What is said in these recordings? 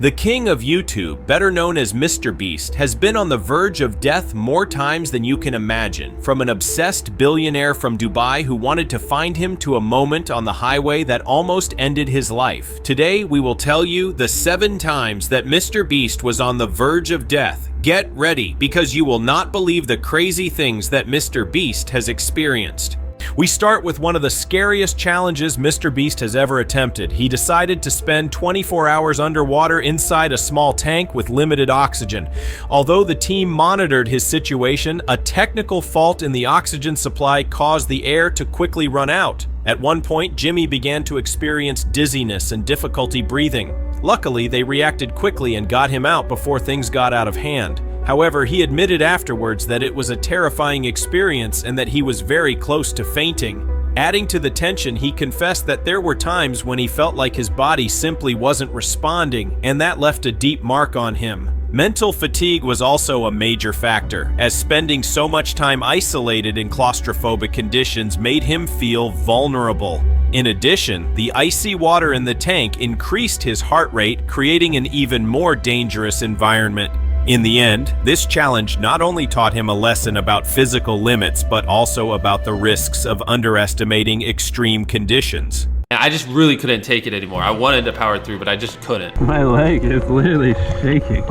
The king of YouTube, better known as MrBeast, has been on the verge of death more times than you can imagine, from an obsessed billionaire from Dubai who wanted to find him to a moment on the highway that almost ended his life. Today, we will tell you the 7 times that MrBeast was on the verge of death. Get ready, because you will not believe the crazy things that MrBeast has experienced. We start with one of the scariest challenges MrBeast has ever attempted. He decided to spend 24 hours underwater inside a small tank with limited oxygen. Although the team monitored his situation, a technical fault in the oxygen supply caused the air to quickly run out. At one point, Jimmy began to experience dizziness and difficulty breathing. Luckily, they reacted quickly and got him out before things got out of hand. However, he admitted afterwards that it was a terrifying experience and that he was very close to fainting. Adding to the tension, he confessed that there were times when he felt like his body simply wasn't responding, and that left a deep mark on him. Mental fatigue was also a major factor, as spending so much time isolated in claustrophobic conditions made him feel vulnerable. In addition, the icy water in the tank increased his heart rate, creating an even more dangerous environment. In the end, this challenge not only taught him a lesson about physical limits, but also about the risks of underestimating extreme conditions. I just really couldn't take it anymore. I wanted to power through, but I just couldn't. My leg is literally shaking.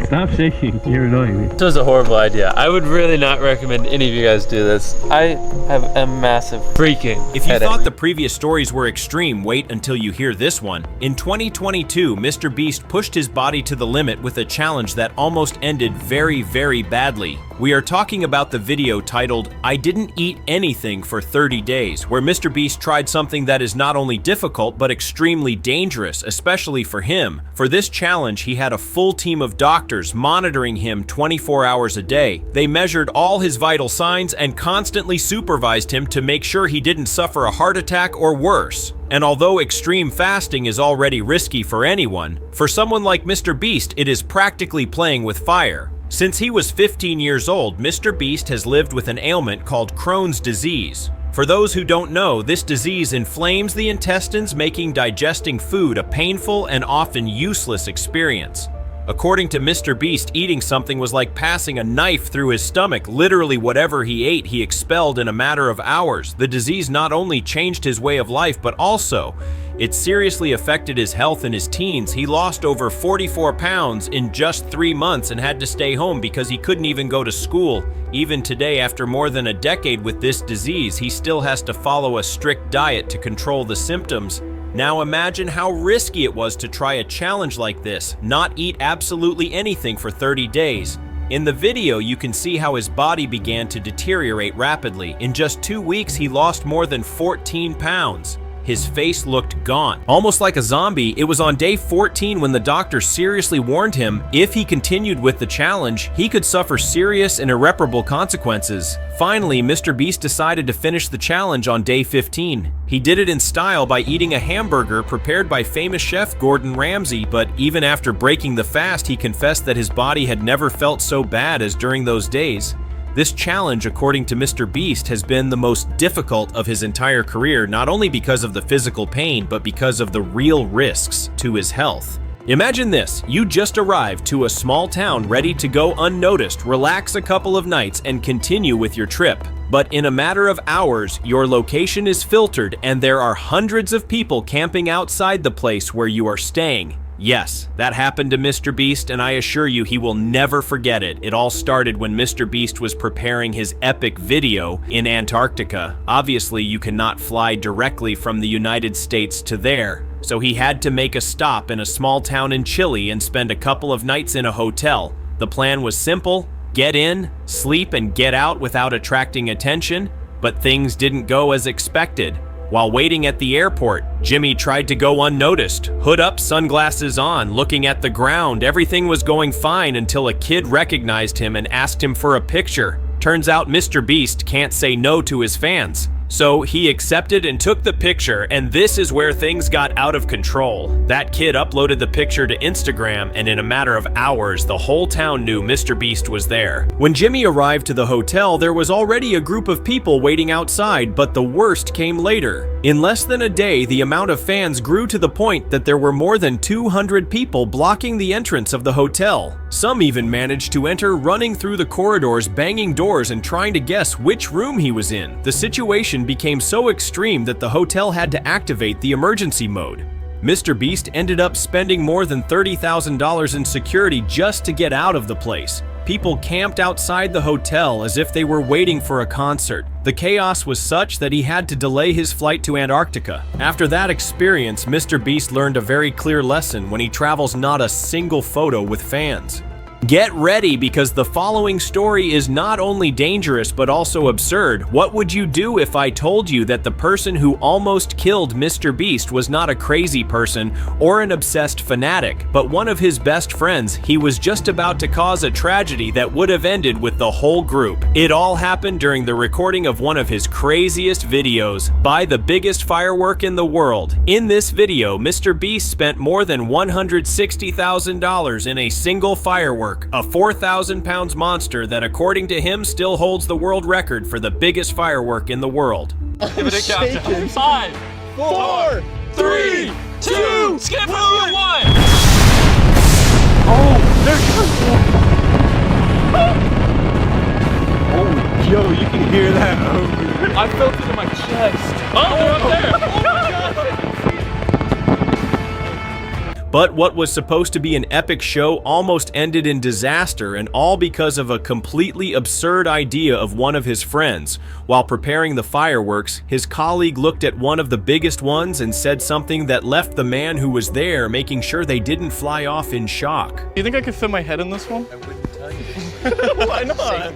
Stop shaking, you're annoying me. This was a horrible idea. I would really not recommend any of you guys do this. I have a massive freaking If you headache. thought the previous stories were extreme, wait until you hear this one. In 2022, MrBeast pushed his body to the limit with a challenge that almost ended very, very badly. We are talking about the video titled, "I Didn't Eat Anything for 30 Days, where MrBeast tried something that is not only difficult but extremely dangerous, especially for him. For this challenge, he had a full team of doctors monitoring him 24 hours a day. They measured all his vital signs and constantly supervised him to make sure he didn't suffer a heart attack or worse. And although extreme fasting is already risky for anyone, for someone like MrBeast, it is practically playing with fire. Since he was 15 years old, MrBeast has lived with an ailment called Crohn's disease. For those who don't know, this disease inflames the intestines, making digesting food a painful and often useless experience. According to MrBeast, eating something was like passing a knife through his stomach. Literally whatever he ate, he expelled in a matter of hours. The disease not only changed his way of life, but also it seriously affected his health in his teens. He lost over 44 pounds in just 3 months and had to stay home because he couldn't even go to school. Even today, after more than a decade with this disease, he still has to follow a strict diet to control the symptoms. Now imagine how risky it was to try a challenge like this, not eat absolutely anything for 30 days. In the video, you can see how his body began to deteriorate rapidly. In just 2 weeks, he lost more than 14 pounds. His face looked gaunt, almost like a zombie. It was on day 14 when the doctor seriously warned him if he continued with the challenge, he could suffer serious and irreparable consequences. Finally, MrBeast decided to finish the challenge on day 15. He did it in style by eating a hamburger prepared by famous chef Gordon Ramsay, but even after breaking the fast, he confessed that his body had never felt so bad as during those days. This challenge, according to MrBeast, has been the most difficult of his entire career, not only because of the physical pain, but because of the real risks to his health. Imagine this, you just arrived to a small town ready to go unnoticed, relax a couple of nights, and continue with your trip. But in a matter of hours, your location is filtered and there are hundreds of people camping outside the place where you are staying. Yes, that happened to MrBeast, and I assure you he will never forget it. It all started when MrBeast was preparing his epic video in Antarctica. Obviously, you cannot fly directly from the United States to there, so he had to make a stop in a small town in Chile and spend a couple of nights in a hotel. The plan was simple: get in, sleep, and get out without attracting attention, but things didn't go as expected. While waiting at the airport, Jimmy tried to go unnoticed. Hood up, sunglasses on, looking at the ground. Everything was going fine until a kid recognized him and asked him for a picture. Turns out MrBeast can't say no to his fans. So he accepted and took the picture, and this is where things got out of control. That kid uploaded the picture to Instagram, and in a matter of hours, the whole town knew MrBeast was there. When Jimmy arrived to the hotel, there was already a group of people waiting outside, but the worst came later. In less than a day, the amount of fans grew to the point that there were more than 200 people blocking the entrance of the hotel. Some even managed to enter, running through the corridors, banging doors, and trying to guess which room he was in. The situation became so extreme that the hotel had to activate the emergency mode. MrBeast ended up spending more than $30,000 in security just to get out of the place. People camped outside the hotel as if they were waiting for a concert. The chaos was such that he had to delay his flight to Antarctica. After that experience, MrBeast learned a very clear lesson when he travels not a single photo with fans. Get ready, because the following story is not only dangerous but also absurd. What would you do if I told you that the person who almost killed MrBeast was not a crazy person or an obsessed fanatic, but one of his best friends? He was just about to cause a tragedy that would have ended with the whole group. It all happened during the recording of one of his craziest videos, by the biggest firework in the world. In this video, MrBeast spent more than $160,000 in a single firework, a 4,000 pounds monster that, according to him, still holds the world record for the biggest firework in the world. Give it a countdown. 5, 4, 3, 2, skip 1. Oh, yo, you can hear that. I felt it in my chest. Oh, they're up there. Oh my God. But what was supposed to be an epic show almost ended in disaster, and all because of a completely absurd idea of one of his friends. While preparing the fireworks, his colleague looked at one of the biggest ones and said something that left the man who was there making sure they didn't fly off in shock. Do you think I could fit my head in this one? I wouldn't tell you. Why not?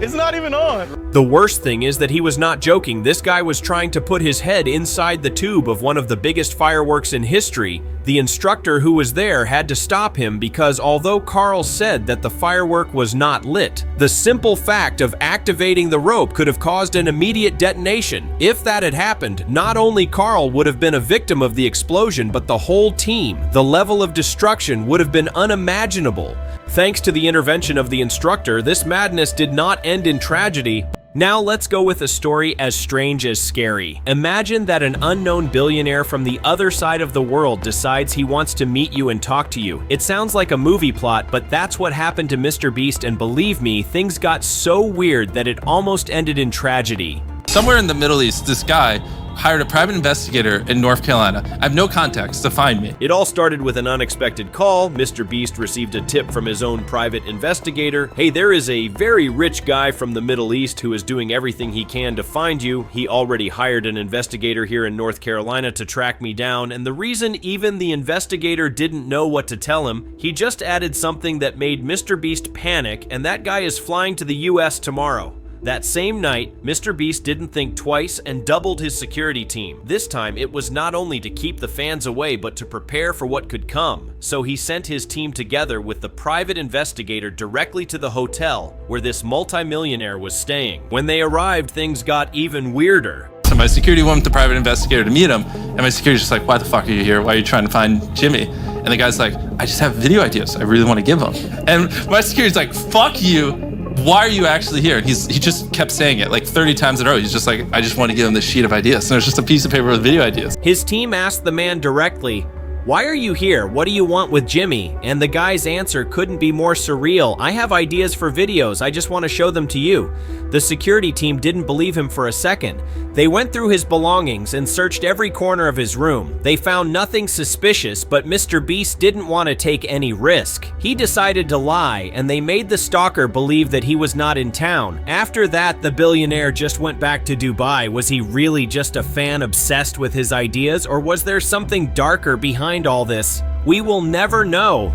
It's not even on. The worst thing is that he was not joking. This guy was trying to put his head inside the tube of one of the biggest fireworks in history. The instructor who was there had to stop him because although Carl said that the firework was not lit, the simple fact of activating the rope could have caused an immediate detonation. If that had happened, not only Carl would have been a victim of the explosion, but the whole team. The level of destruction would have been unimaginable. Thanks to the intervention of the instructor, this madness did not end in tragedy. Now let's go with a story as strange as scary. Imagine that an unknown billionaire from the other side of the world decides he wants to meet you and talk to you. It sounds like a movie plot, but that's what happened to MrBeast, and believe me, things got so weird that it almost ended in tragedy. Somewhere in the Middle East, this guy hired a private investigator in North Carolina. I have no context to find me. It all started with an unexpected call. MrBeast received a tip from his own private investigator. Hey, there is a very rich guy from the Middle East who is doing everything he can to find you. He already hired an investigator here in North Carolina to track me down, and the reason even the investigator didn't know what to tell him, he just added something that made MrBeast panic, and that guy is flying to the US tomorrow. That same night, MrBeast didn't think twice and doubled his security team. This time, it was not only to keep the fans away, but to prepare for what could come. So he sent his team together with the private investigator directly to the hotel where this multimillionaire was staying. When they arrived, things got even weirder. So my security went with the private investigator to meet him, and my security's just like, why the fuck are you here? Why are you trying to find Jimmy? And the guy's like, I just have video ideas I really want to give him. And my security's like, fuck you. Why are you actually here? And he just kept saying it like 30 times in a row. He's just like, I just want to give him this sheet of ideas. And there's just a piece of paper with video ideas. His team asked the man directly, "Why are you here? What do you want with Jimmy?" And the guy's answer couldn't be more surreal. "I have ideas for videos. I just want to show them to you." The security team didn't believe him for a second. They went through his belongings and searched every corner of his room. They found nothing suspicious, but MrBeast didn't want to take any risk. He decided to lie, and they made the stalker believe that he was not in town. After that, the billionaire just went back to Dubai. Was he really just a fan obsessed with his ideas, or was there something darker behind all this? We will never know.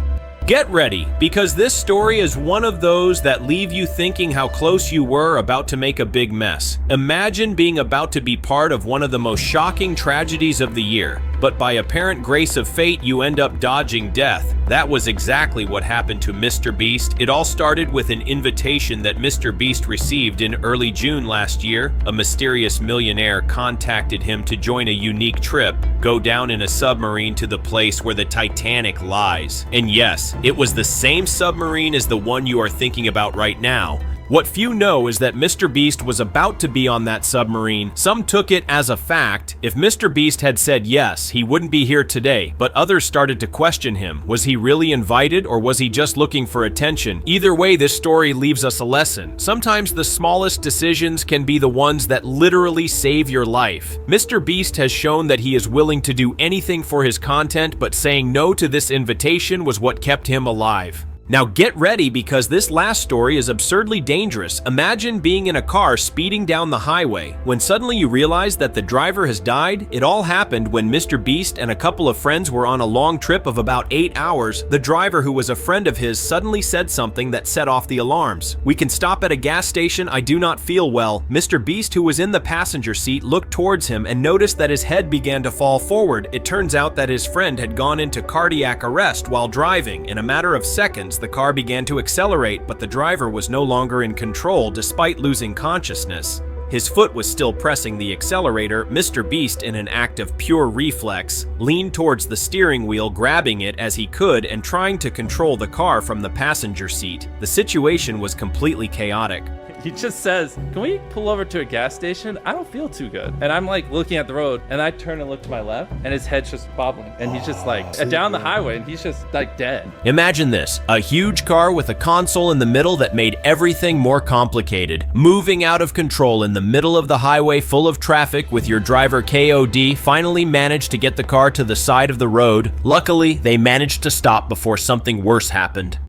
Get ready, because this story is one of those that leave you thinking how close you were about to make a big mess. Imagine being about to be part of one of the most shocking tragedies of the year. but by apparent grace of fate, you end up dodging death. That was exactly what happened to MrBeast. It all started with an invitation that MrBeast received in early June last year. A mysterious millionaire contacted him to join a unique trip, go down in a submarine to the place where the Titanic lies. And yes, it was the same submarine as the one you are thinking about right now. What few know is that MrBeast was about to be on that submarine. Some took it as a fact. If MrBeast had said yes, he wouldn't be here today, but others started to question him. Was he really invited, or was he just looking for attention? Either way, this story leaves us a lesson. Sometimes the smallest decisions can be the ones that literally save your life. MrBeast has shown that he is willing to do anything for his content, but saying no to this invitation was what kept him alive. Now get ready, because this last story is absurdly dangerous. Imagine being in a car speeding down the highway. When suddenly you realize that the driver has died. It all happened when MrBeast and a couple of friends were on a long trip of about 8 hours. The driver, who was a friend of his, suddenly said something that set off the alarms. "We can stop at a gas station. I do not feel well." MrBeast, who was in the passenger seat, looked towards him and noticed that his head began to fall forward. It turns out that his friend had gone into cardiac arrest while driving. In a matter of seconds, the car began to accelerate, but the driver was no longer in control despite losing consciousness. His foot was still pressing the accelerator. MrBeast, in an act of pure reflex, leaned towards the steering wheel, grabbing it as he could and trying to control the car from the passenger seat. The situation was completely chaotic. He just says, "Can we pull over to a gas station? I don't feel too good." And I'm like looking at the road, and I turn and look to my left, and his head's just bobbling. And he's just like down the highway, and he's just like dead. Imagine this, a huge car with a console in the middle that made everything more complicated. Moving out of control in the middle of the highway full of traffic with your driver KOD finally managed to get the car to the side of the road. Luckily, they managed to stop before something worse happened.